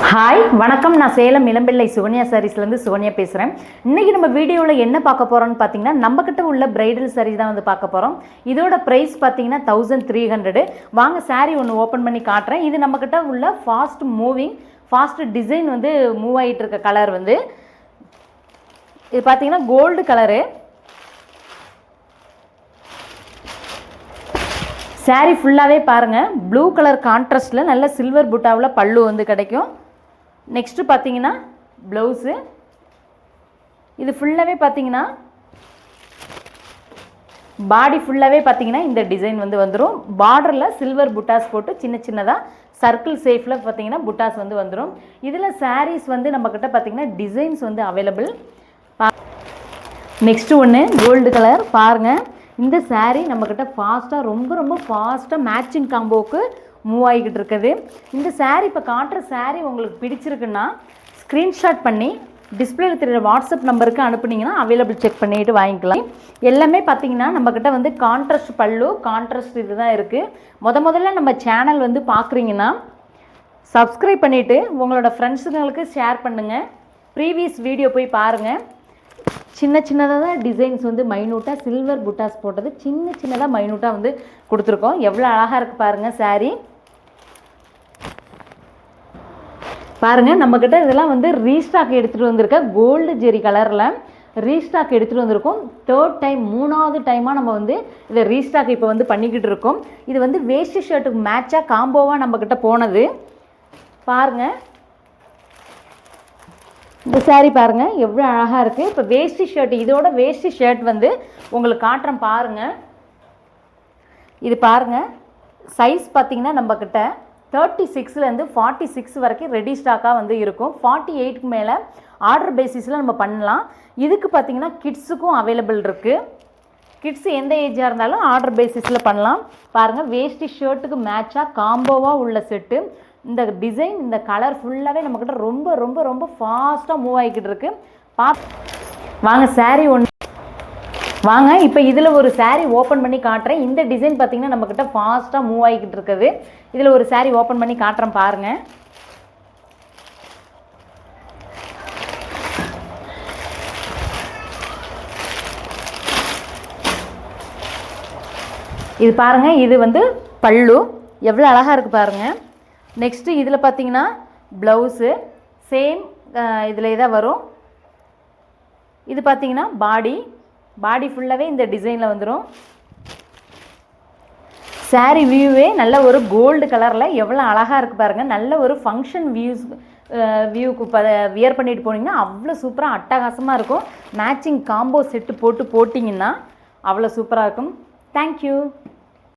Hi வணக்கம். நான் சேலம் இளம்பிள்ளை சுகன்யா சாரீஸ்லேருந்து சுகன்யா பேசுகிறேன். இன்றைக்கி நம்ம வீடியோவில் என்ன பார்க்க போகிறோம்னு பார்த்தீங்கன்னா, நம்மக்கிட்ட உள்ள பிரைடல் சாரீ தான் வந்து பார்க்க போகிறோம். இதோட ப்ரைஸ் பார்த்தீங்கன்னா 1300. வாங்க சாரீ ஒன்று ஓப்பன் பண்ணி காட்டுறேன். இது நம்மக்கிட்ட உள்ள ஃபாஸ்ட் டிசைன் வந்து மூவ் ஆகிட்டு இருக்க கலர் வந்து இது பார்த்தீங்கன்னா கோல்டு கலரு. சாரீ ஃபுல்லாகவே பாருங்கள் ப்ளூ கலர் கான்ட்ராஸ்டில் நல்ல சில்வர் புட்டாவில் பல்லு வந்து கிடைக்கும். நெக்ஸ்ட்டு பார்த்தீங்கன்னா ப்ளவுஸு. இது ஃபுல்லாகவே பார்த்தீங்கன்னா பாடி ஃபுல்லாகவே பார்த்தீங்கன்னா இந்த டிசைன் வந்து வந்துடும். பார்டரில் சில்வர் புட்டாஸ் போட்டு சின்ன சின்னதாக சர்க்கிள் ஷேப்பில் பார்த்தீங்கன்னா புட்டாஸ் வந்து வந்துடும். இதில் சாரீஸ் வந்து நம்மக்கிட்ட பார்த்தீங்கன்னா டிசைன்ஸ் வந்து அவைலபிள். நெக்ஸ்ட்டு ஒன்று கோல்டு கலர் பாருங்கள். இந்த சாரீ நம்மக்கிட்ட ஃபாஸ்ட்டாக ரொம்ப ஃபாஸ்ட்டாக மேட்சிங் காம்போவுக்கு மூவ் ஆகிக்கிட்டு இருக்குது. இந்த சாரீ இப்போ காட்டுற சாரீ உங்களுக்கு பிடிச்சிருக்குன்னா ஸ்க்ரீன்ஷாட் பண்ணி டிஸ்பிளேல தெரியுற வாட்ஸ்அப் நம்பருக்கு அனுப்புனீங்கன்னா அவைலபிள் செக் பண்ணிவிட்டு வாங்கிக்கலாம். எல்லாமே பார்த்தீங்கன்னா நம்மக்கிட்ட வந்து கான்ட்ராஸ்ட் பல்லு, கான்ட்ராஸ்ட் இது தான் இருக்குது. முதல்ல நம்ம சேனல் வந்து பார்க்குறீங்கன்னா சப்ஸ்கிரைப் பண்ணிவிட்டு உங்களோட ஃப்ரெண்ட்ஸுங்களுக்கு ஷேர் பண்ணுங்கள். ப்ரீவியஸ் வீடியோ போய் பாருங்கள். சின்னதாக தான் டிசைன்ஸ் வந்து மைனூட்டாக சில்வர் புட்டாஸ் போட்டது சின்னதாக மைனூட்டாக வந்து கொடுத்துருக்கோம். எவ்வளோ அழகாக இருக்குது பாருங்கள் சாரீ. பாருங்கள் நம்மக்கிட்ட இதெல்லாம் வந்து ரீஸ்டாக் எடுத்துகிட்டு வந்திருக்க கோல்டு ஜெரி கலரில் ரீஸ்டாக் எடுத்துகிட்டு வந்திருக்கோம். மூணாவது டைமாக நம்ம வந்து இதை ரீஸ்டாக் இப்போ வந்து பண்ணிக்கிட்டு இருக்கோம். இது வந்து வேஷ்டி ஷர்ட்டுக்கு மேட்சாக காம்போவாக நம்மக்கிட்ட போனது. பாருங்கள் இந்த சாரீ பாருங்கள் எவ்வளோ அழகாக இருக்குது. இப்போ வேஷ்டி ஷர்ட், இதோட வேஷ்டி ஷர்ட் வந்து உங்களுக்கு காட்டுறேன் பாருங்கள். இது பாருங்கள் சைஸ் பார்த்திங்கன்னா நம்மக்கிட்ட 36லேருந்து 46 வரைக்கும் ரெடி ஸ்டாக்காக வந்து இருக்கும். 48க்கு மேலே ஆர்டர் பேசிஸில் நம்ம பண்ணலாம். இதுக்கு பார்த்திங்கன்னா கிட்ஸுக்கும் அவைலபிள் இருக்குது. கிட்ஸ் எந்த ஏஜாக இருந்தாலும் ஆர்டர் பேசிஸில் பண்ணலாம். பாருங்கள் வேஷ்டி ஷர்ட்டுக்கு மேட்சாக காம்போவாக உள்ள செட்டு. இந்த டிசைன் இந்த கலர் ஃபுல்லாகவே நம்மக்கிட்ட ரொம்ப ஃபாஸ்ட்டாக மூவ் ஆகிக்கிட்டு இருக்குது. வாங்க சாரீ ஒன்று வாங்க இப்போ இதில் ஒரு சாரீ ஓப்பன் பண்ணி காட்டுறேன். இந்த டிசைன் பார்த்திங்கன்னா நம்மக்கிட்ட ஃபாஸ்ட்டாக மூவ் ஆகிக்கிட்டு இருக்குது. இதில் ஒரு சாரீ ஓப்பன் பண்ணி காட்டுறேன் பாருங்கள். இது பாருங்கள் இது வந்து பல்லு எவ்வளோ அழகாக இருக்குது பாருங்கள். நெக்ஸ்ட்டு இதில் பார்த்தீங்கன்னா ப்ளவுஸு சேம் இதில் தான் வரும். இது பார்த்தீங்கன்னா பாடி ஃபுல்லாகவே இந்த டிசைனில் வந்துடும். சாரீ வியூவே நல்ல ஒரு கோல்டு கலரில் எவ்வளோ அழகாக இருக்குது பாருங்கள். நல்ல ஒரு ஃபங்க்ஷன் வியூக்கு வியர் பண்ணிட்டு போனீங்கன்னா அவ்வளோ சூப்பராக அட்டகாசமாக இருக்கும். மேட்சிங் காம்போ செட்டு போட்டிங்கன்னா அவ்வளோ சூப்பராக இருக்கும். தேங்க்யூ.